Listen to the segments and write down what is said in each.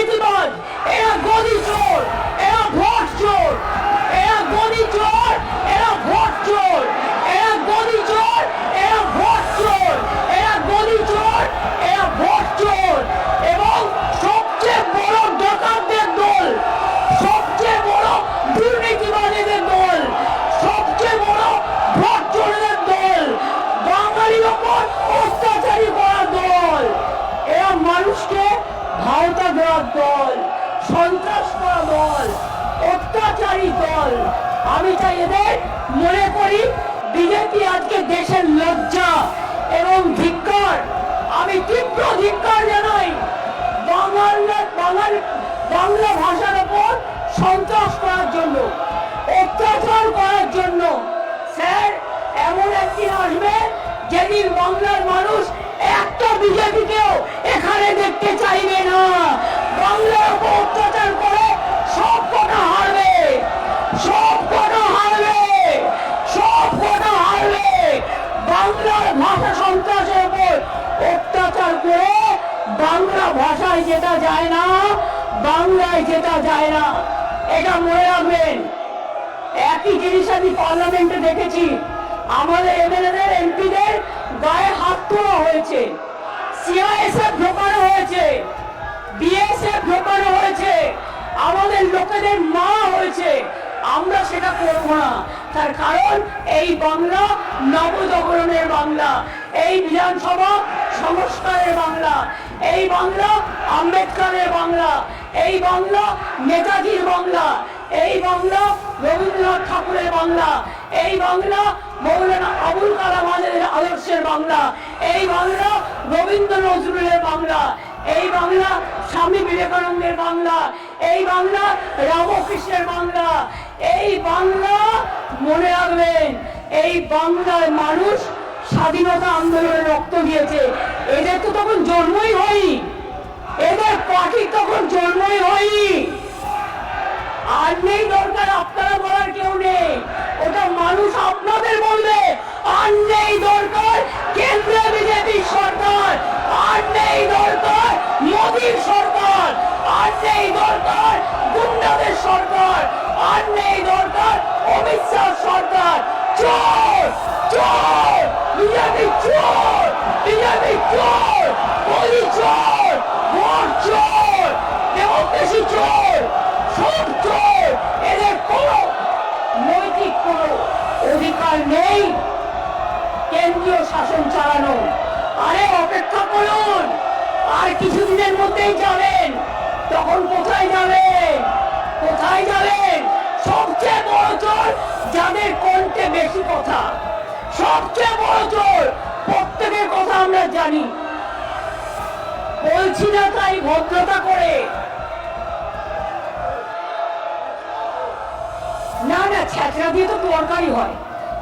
দুর্নীতিবাজ, এরা গদি চোর, এরা ভোট চোর, এরা গদি চোর, এরা ভোট চোর, এরা গদি চোর, এরা ভোট চোর, এরা গদি চোর, এরা ভোট চোর এবং সবচেয়ে বড় ডাকাতদের দল, সবচেয়ে বড় দুর্নীতিবাজীদের দল, সবচেয়ে বড় ভোট চোরদের দল, বাঙালির ওপর অত্যাচারী করার দল। এরা মানুষকে ভাওতা দেওয়ার দল, সন্ত্রাস করা দল, অত্যাচারী দল। আমি চাই এদের মনে করি বিজেপি আজকে দেশের লজ্জা এবং ধিক্কার। আমি তীব্র ধিক্কার জানাই বাংলা ভাষার ওপর সন্ত্রাস করার জন্য, অত্যাচার করার জন্য। স্যার, এমন একদিন আসবে যেদিন বাংলার মানুষ একটা বিজেপিকেও এখানে দেখতে চাইবে না। বাংলার উপর অত্যাচার করে সব কটা হারবে, সব কটা হারবে, সব কটা হারবে। বাংলার ভাষা সন্ত্রাসের উপর অত্যাচার করে বাংলা ভাষায় যেটা যায় না, বাংলায় যেটা যায় না, এটা মনে রাখবেন। একই জিনিস আমি পার্লামেন্টে দেখেছি, আমাদের এমএলএদের এমপিদের গায়ে হাত তোলা হয়েছে, সিআইএসএফ ঢোকানো হয়েছে, বিএসএফ ঢোকানো হয়েছে, আমাদের লোকেদের মা হয়েছে। আমরা সেটা করবো না, তার কারণ এই বাংলা নবজাগরণের বাংলা, এই বিধানসভা সংস্কারের বাংলা, এই বাংলা আম্বেদকরের বাংলা, এই বাংলা নেতাজির বাংলা, এই বাংলা রবীন্দ্রনাথ ঠাকুরের বাংলা, এই বাংলা মৌলানা আবুল কালাম আজাদের আদর্শের বাংলা, এই বাংলা রবীন্দ্র নজরুলের বাংলা, এই বাংলা স্বামী বিবেকানন্দের বাংলা, এই বাংলা রামকৃষ্ণের বাংলা। এই বাংলা মনে রাখবেন, এই বাংলার মানুষ স্বাধীনতা আন্দোলনে রক্ত দিয়েছে। এদের তো তখন জন্মই হয়নি, এদের পার্টি তখন জন্মই হয়নি। আর নেই দরকার আপনারা বলার কেউ নেই, ওটা মানুষ আপনাদের বলবে। আর নেই দরকার কেন্দ্রে বিজেপি সরকার, আর নেই দরকার মোদীর সরকার, আর নেই দরকার গুন্ডাদের সরকার, আর নেই দরকার অমিত শাহ সরকার। চোর চোর, বিজেপি চোর, বিজেপি চোর, মোদী চোর, ভোট চোর, ডেমোক্রেসি চোর, সব চোর। এদের কোনো নৈতিক কোনো অধিকার নেই কেন্দ্রীয় শাসন চালানো। আরে অপেক্ষা করুন, আর কিছুদিনের মধ্যেই যাবেন, তখন কোথায় যাবেন, কোথায় যাবেন? সবচেয়ে বড় চোর যাদের কণ্ঠে বেশি কথা, সবচেয়ে বড় চোর, প্রত্যেকের কথা আমরা জানি। বলছি না তাই ভদ্রতা করে, না না ছেঁচড়া দিয়ে তো তরকারি হয়,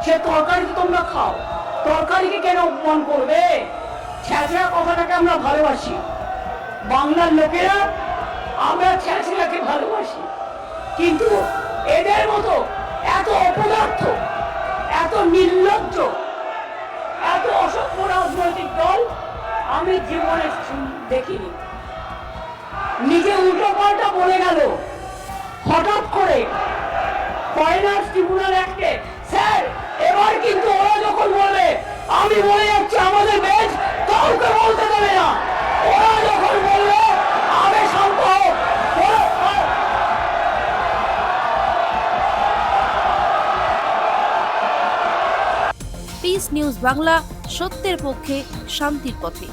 সে তরকারি তো তোমরা খাও, তরকারিকে কেন অপমান করবে? ছেঁচড়া কথাটাকে আমরা ভালোবাসি, বাংলার লোকেরা আমরা ছেঁচড়াকে ভালোবাসি। কিন্তু এদের মতো এত অপদার্থ, এত নির্লজ্জ, এত অসভ্য রাজনৈতিক দল আমি জীবনে দেখিনি। নিজে উল্টো পাল্টা বলে গেল হঠাৎ করে ফরেনার্স ট্রিব্যুনাল অ্যাক্টে। স্যার, এবার কিন্তু ওরা যখন বলবে, আমি বলে যাচ্ছি আমাদের বেঞ্চ কাউকে বলতে দেবে না, ওরা যখন বলবে আমি শান্ত হোক। পিস নিউজ বাংলা, সত্যের পক্ষে, শান্তির পথে।